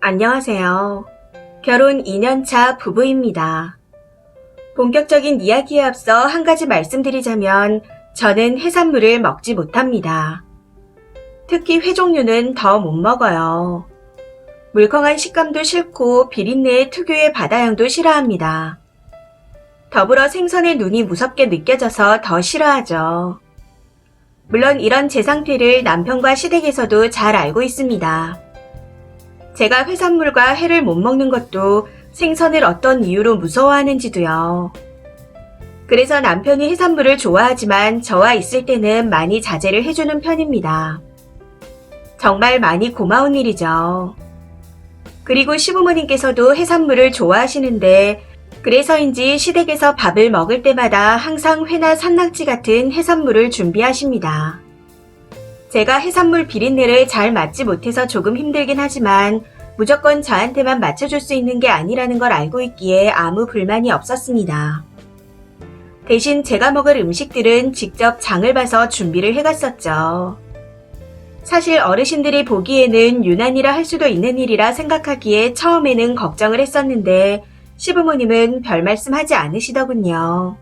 안녕하세요. 결혼 2년차 부부입니다. 본격적인 이야기에 앞서 한 가지 말씀드리자면 저는 해산물을 먹지 못합니다. 특히 회 종류는 더 못 먹어요. 물컹한 식감도 싫고 비린내의 특유의 바다향도 싫어합니다. 더불어 생선의 눈이 무섭게 느껴져서 더 싫어하죠. 물론 이런 제 상태를 남편과 시댁에서도 잘 알고 있습니다. 제가 해산물과 회를 못 먹는 것도 생선을 어떤 이유로 무서워하는지도요. 그래서 남편이 해산물을 좋아하지만 저와 있을 때는 많이 자제를 해주는 편입니다. 정말 많이 고마운 일이죠. 그리고 시부모님께서도 해산물을 좋아하시는데 그래서인지 시댁에서 밥을 먹을 때마다 항상 회나 산낙지 같은 해산물을 준비하십니다. 제가 해산물 비린내를 잘 맡지 못해서 조금 힘들긴 하지만 무조건 저한테만 맞춰줄 수 있는 게 아니라는 걸 알고 있기에 아무 불만이 없었습니다. 대신 제가 먹을 음식들은 직접 장을 봐서 준비를 해갔었죠. 사실 어르신들이 보기에는 유난이라 할 수도 있는 일이라 생각하기에 처음에는 걱정을 했었는데 시부모님은 별 말씀하지 않으시더군요.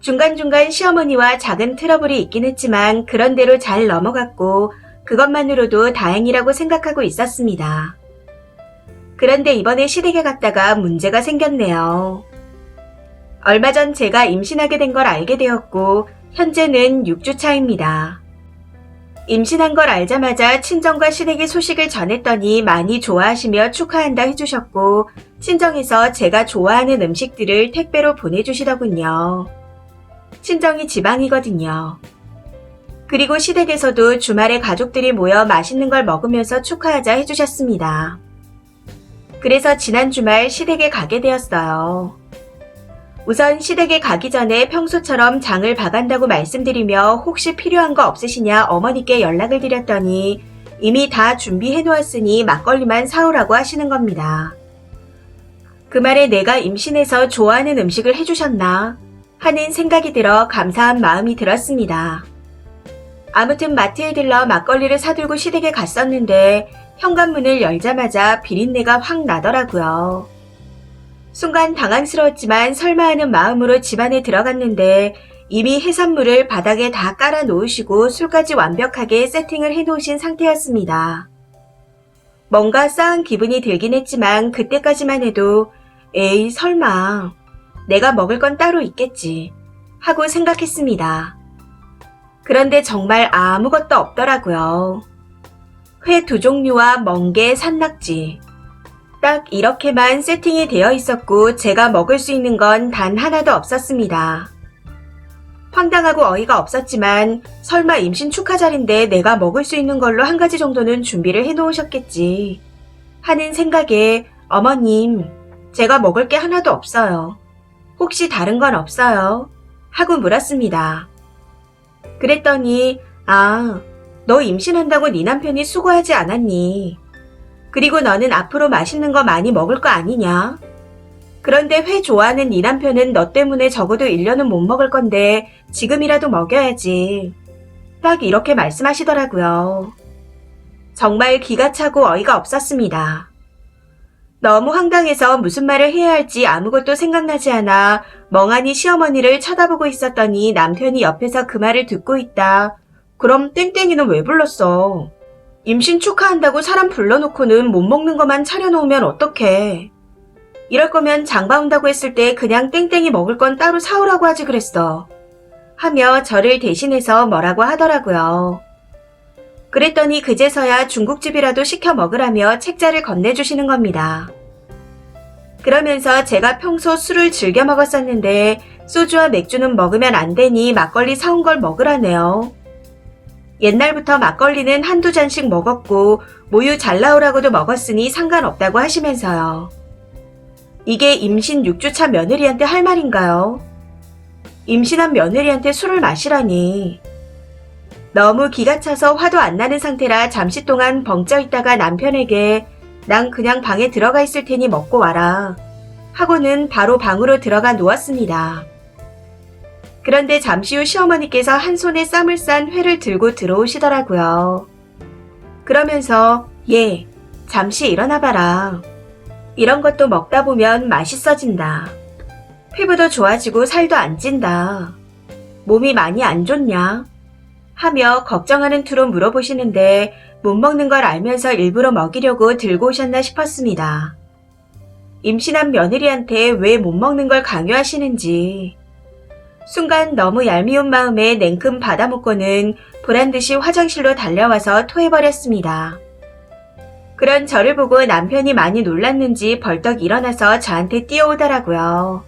중간중간 시어머니와 작은 트러블이 있긴 했지만 그런대로 잘 넘어갔고 그것만으로도 다행이라고 생각하고 있었습니다. 그런데 이번에 시댁에 갔다가 문제가 생겼네요. 얼마 전 제가 임신하게 된 걸 알게 되었고 현재는 6주 차입니다. 임신한 걸 알자마자 친정과 시댁에 소식을 전했더니 많이 좋아하시며 축하한다 해주셨고 친정에서 제가 좋아하는 음식들을 택배로 보내주시더군요. 친정이 지방이거든요. 그리고 시댁에서도 주말에 가족들이 모여 맛있는 걸 먹으면서 축하하자 해주셨습니다. 그래서 지난 주말 시댁에 가게 되었어요. 우선 시댁에 가기 전에 평소처럼 장을 봐간다고 말씀드리며 혹시 필요한 거 없으시냐 어머니께 연락을 드렸더니 이미 다 준비해 놓았으니 막걸리만 사오라고 하시는 겁니다. 그 말에 내가 임신해서 좋아하는 음식을 해주셨나 하는 생각이 들어 감사한 마음이 들었습니다. 아무튼 마트에 들러 막걸리를 사들고 시댁에 갔었는데 현관문을 열자마자 비린내가 확 나더라고요. 순간 당황스러웠지만 설마 하는 마음으로 집 안에 들어갔는데 이미 해산물을 바닥에 다 깔아 놓으시고 술까지 완벽하게 세팅을 해 놓으신 상태였습니다. 뭔가 싸한 기분이 들긴 했지만 그때까지만 해도 에이 설마 내가 먹을 건 따로 있겠지 하고 생각했습니다. 그런데 정말 아무것도 없더라고요. 회 2종류와 멍게, 산낙지 딱 이렇게만 세팅이 되어 있었고 제가 먹을 수 있는 건 단 하나도 없었습니다. 황당하고 어이가 없었지만 설마 임신 축하자리인데 내가 먹을 수 있는 걸로 한 가지 정도는 준비를 해놓으셨겠지 하는 생각에 어머님, 제가 먹을 게 하나도 없어요. 혹시 다른 건 없어요? 하고 물었습니다. 그랬더니 너 임신한다고 네 남편이 수고하지 않았니? 그리고 너는 앞으로 맛있는 거 많이 먹을 거 아니냐? 그런데 회 좋아하는 네 남편은 너 때문에 적어도 1년은 못 먹을 건데 지금이라도 먹여야지. 딱 이렇게 말씀하시더라고요. 정말 기가 차고 어이가 없었습니다. 너무 황당해서 무슨 말을 해야 할지 아무것도 생각나지 않아 멍하니 시어머니를 쳐다보고 있었더니 남편이 옆에서 그 말을 듣고 있다. 그럼 땡땡이는 왜 불렀어? 임신 축하한다고 사람 불러놓고는 못 먹는 것만 차려놓으면 어떡해. 이럴 거면 장 봐온다고 했을 때 그냥 땡땡이 먹을 건 따로 사오라고 하지 그랬어. 하며 저를 대신해서 뭐라고 하더라고요. 그랬더니 그제서야 중국집이라도 시켜 먹으라며 책자를 건네주시는 겁니다. 그러면서 제가 평소 술을 즐겨 먹었었는데 소주와 맥주는 먹으면 안 되니 막걸리 사온 걸 먹으라네요. 옛날부터 막걸리는 한두 잔씩 먹었고 모유 잘 나오라고도 먹었으니 상관없다고 하시면서요. 이게 임신 6주차 며느리한테 할 말인가요? 임신한 며느리한테 술을 마시라니. 너무 기가 차서 화도 안 나는 상태라 잠시 동안 벙쪄 있다가 남편에게 난 그냥 방에 들어가 있을 테니 먹고 와라 하고는 바로 방으로 들어가 누웠습니다. 그런데 잠시 후 시어머니께서 한 손에 쌈을 싼 회를 들고 들어오시더라고요. 그러면서 잠시 일어나봐라. 이런 것도 먹다 보면 맛있어진다. 피부도 좋아지고 살도 안 찐다. 몸이 많이 안 좋냐? 하며 걱정하는 투로 물어보시는데 못 먹는 걸 알면서 일부러 먹이려고 들고 오셨나 싶었습니다. 임신한 며느리한테 왜 못 먹는 걸 강요하시는지. 순간 너무 얄미운 마음에 냉큼 받아먹고는 보란듯이 화장실로 달려와서 토해버렸습니다. 그런 저를 보고 남편이 많이 놀랐는지 벌떡 일어나서 저한테 뛰어오더라고요.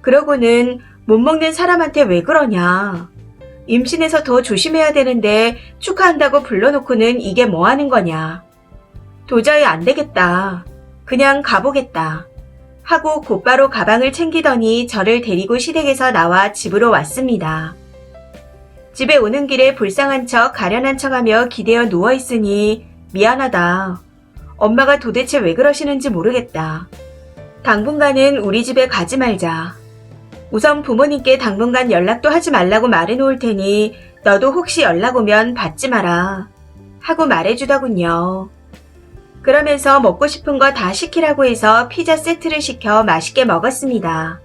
그러고는 못 먹는 사람한테 왜 그러냐. 임신해서 더 조심해야 되는데 축하한다고 불러놓고는 이게 뭐 하는 거냐. 도저히 안 되겠다. 그냥 가보겠다. 하고 곧바로 가방을 챙기더니 저를 데리고 시댁에서 나와 집으로 왔습니다. 집에 오는 길에 불쌍한 척 가련한 척하며 기대어 누워있으니 미안하다. 엄마가 도대체 왜 그러시는지 모르겠다. 당분간은 우리 집에 가지 말자. 우선 부모님께 당분간 연락도 하지 말라고 말해놓을 테니 너도 혹시 연락 오면 받지 마라. 하고 말해주더군요. 그러면서 먹고 싶은 거 다 시키라고 해서 피자 세트를 시켜 맛있게 먹었습니다.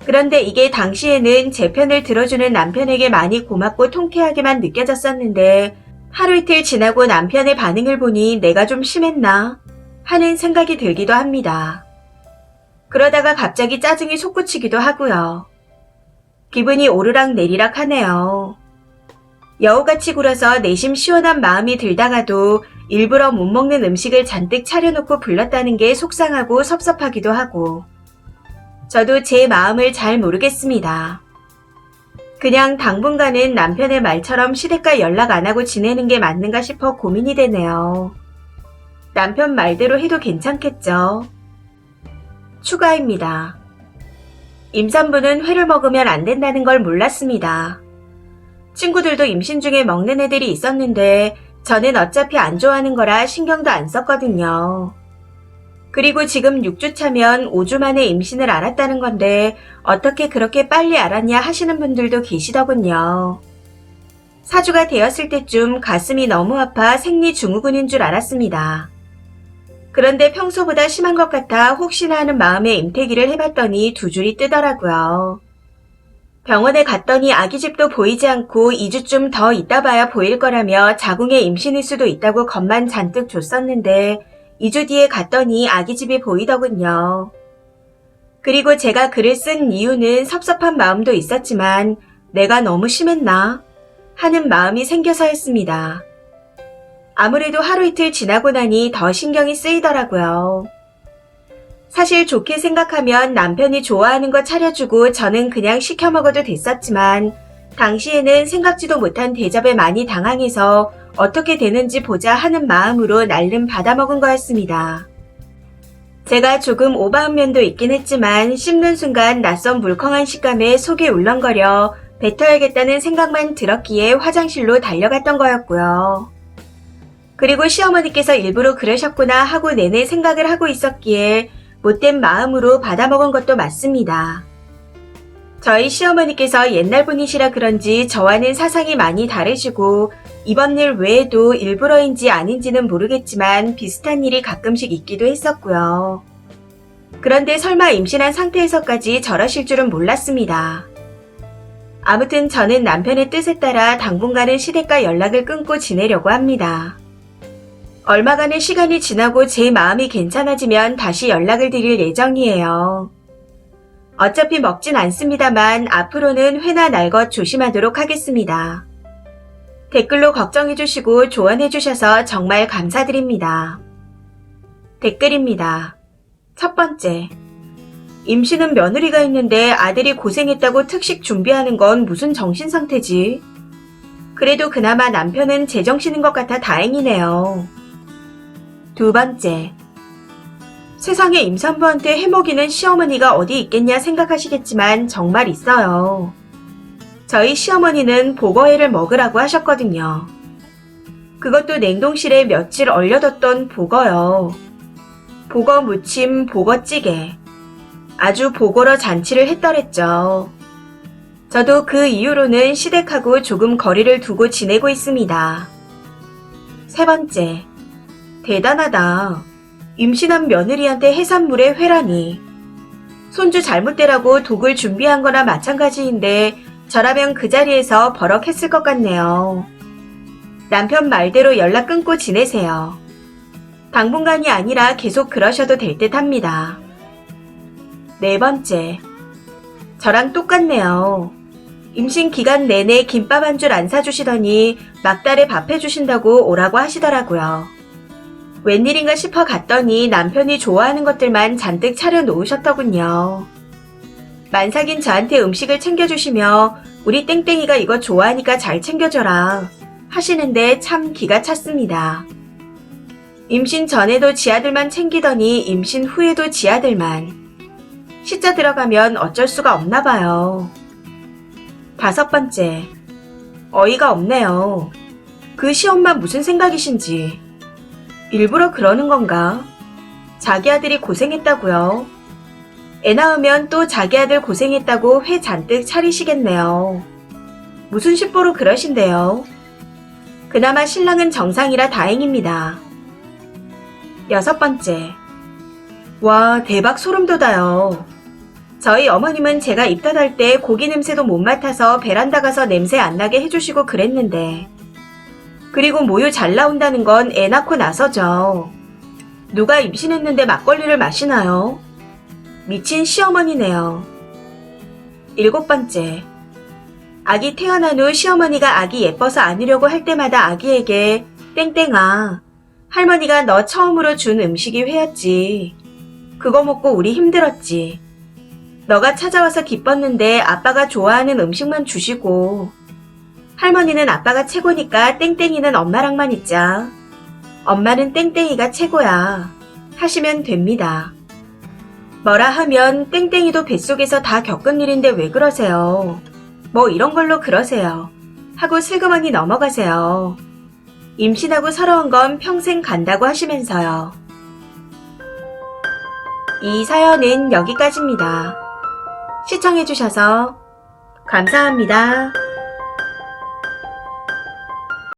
그런데 이게 당시에는 제 편을 들어주는 남편에게 많이 고맙고 통쾌하게만 느껴졌었는데 하루 이틀 지나고 남편의 반응을 보니 내가 좀 심했나 하는 생각이 들기도 합니다. 그러다가 갑자기 짜증이 솟구치기도 하고요. 기분이 오르락 내리락 하네요. 여우같이 굴어서 내심 시원한 마음이 들다가도 일부러 못 먹는 음식을 잔뜩 차려놓고 불렀다는 게 속상하고 섭섭하기도 하고 저도 제 마음을 잘 모르겠습니다. 그냥 당분간은 남편의 말처럼 시댁과 연락 안 하고 지내는 게 맞는가 싶어 고민이 되네요. 남편 말대로 해도 괜찮겠죠? 추가입니다. 임산부는 회를 먹으면 안 된다는 걸 몰랐습니다. 친구들도 임신 중에 먹는 애들이 있었는데 저는 어차피 안 좋아하는 거라 신경도 안 썼거든요. 그리고 지금 6주 차면 5주 만에 임신을 알았다는 건데 어떻게 그렇게 빨리 알았냐 하시는 분들도 계시더군요. 4주가 되었을 때쯤 가슴이 너무 아파 생리증후군인 줄 알았습니다. 그런데 평소보다 심한 것 같아 혹시나 하는 마음에 임태기를 해봤더니 2줄이 뜨더라고요. 병원에 갔더니 아기집도 보이지 않고 2주쯤 더 있다 봐야 보일 거라며 자궁에 임신일 수도 있다고 겁만 잔뜩 줬었는데 2주 뒤에 갔더니 아기집이 보이더군요. 그리고 제가 글을 쓴 이유는 섭섭한 마음도 있었지만 내가 너무 심했나 하는 마음이 생겨서였습니다. 아무래도 하루 이틀 지나고 나니 더 신경이 쓰이더라고요. 사실 좋게 생각하면 남편이 좋아하는 거 차려주고 저는 그냥 시켜 먹어도 됐었지만 당시에는 생각지도 못한 대접에 많이 당황해서 어떻게 되는지 보자 하는 마음으로 날름 받아먹은 거였습니다. 제가 조금 오버한 면도 있긴 했지만 씹는 순간 낯선 물컹한 식감에 속이 울렁거려 뱉어야겠다는 생각만 들었기에 화장실로 달려갔던 거였고요. 그리고 시어머니께서 일부러 그러셨구나 하고 내내 생각을 하고 있었기에 못된 마음으로 받아먹은 것도 맞습니다. 저희 시어머니께서 옛날 분이시라 그런지 저와는 사상이 많이 다르시고 이번 일 외에도 일부러인지 아닌지는 모르겠지만 비슷한 일이 가끔씩 있기도 했었고요. 그런데 설마 임신한 상태에서까지 저러실 줄은 몰랐습니다. 아무튼 저는 남편의 뜻에 따라 당분간은 시댁과 연락을 끊고 지내려고 합니다. 얼마간의 시간이 지나고 제 마음이 괜찮아지면 다시 연락을 드릴 예정이에요. 어차피 먹진 않습니다만 앞으로는 회나 날 것 조심하도록 하겠습니다. 댓글로 걱정해주시고 조언해주셔서 정말 감사드립니다. 댓글입니다. 첫 번째, 임신은 며느리가 있는데 아들이 고생했다고 특식 준비하는 건 무슨 정신상태지? 그래도 그나마 남편은 제정신인 것 같아 다행이네요. 두 번째, 세상에 임산부한테 해먹이는 시어머니가 어디 있겠냐 생각하시겠지만 정말 있어요. 저희 시어머니는 보거회를 먹으라고 하셨거든요. 그것도 냉동실에 며칠 얼려뒀던 보거요. 보거 무침, 보거찌개. 아주 보거러 잔치를 했더랬죠. 저도 그 이후로는 시댁하고 조금 거리를 두고 지내고 있습니다. 세 번째, 대단하다. 임신한 며느리한테 해산물에 회라니. 손주 잘못되라고 독을 준비한 거나 마찬가지인데 저라면 그 자리에서 버럭했을 것 같네요. 남편 말대로 연락 끊고 지내세요. 당분간이 아니라 계속 그러셔도 될 듯 합니다. 4번째. 저랑 똑같네요. 임신 기간 내내 김밥 한 줄 안 사주시더니 막달에 밥 해주신다고 오라고 하시더라고요. 웬일인가 싶어 갔더니 남편이 좋아하는 것들만 잔뜩 차려놓으셨더군요. 만삭인 저한테 음식을 챙겨주시며 우리 땡땡이가 이거 좋아하니까 잘 챙겨줘라 하시는데 참 기가 찼습니다. 임신 전에도 지 아들만 챙기더니 임신 후에도 지 아들만. 시자 들어가면 어쩔 수가 없나 봐요. 5번째. 어이가 없네요. 그 시엄마 무슨 생각이신지. 일부러 그러는 건가? 자기 아들이 고생했다고요. 애 낳으면 또 자기 아들 고생했다고 회 잔뜩 차리시겠네요. 무슨 심보로 그러신대요. 그나마 신랑은 정상이라 다행입니다. 6번째. 와, 대박 소름 돋아요. 저희 어머님은 제가 입덧할 때 고기 냄새도 못 맡아서 베란다 가서 냄새 안 나게 해주시고 그랬는데. 그리고 모유 잘 나온다는 건 애 낳고 나서죠. 누가 임신했는데 막걸리를 마시나요? 미친 시어머니네요. 7번째. 아기 태어난 후 시어머니가 아기 예뻐서 안으려고 할 때마다 아기에게 땡땡아, 할머니가 너 처음으로 준 음식이 회였지. 그거 먹고 우리 힘들었지. 너가 찾아와서 기뻤는데 아빠가 좋아하는 음식만 주시고 할머니는 아빠가 최고니까 땡땡이는 엄마랑만 있자. 엄마는 땡땡이가 최고야. 하시면 됩니다. 뭐라 하면 땡땡이도 뱃속에서 다 겪은 일인데 왜 그러세요? 뭐 이런 걸로 그러세요. 하고 슬그머니 넘어가세요. 임신하고 서러운 건 평생 간다고 하시면서요. 이 사연은 여기까지입니다. 시청해주셔서 감사합니다.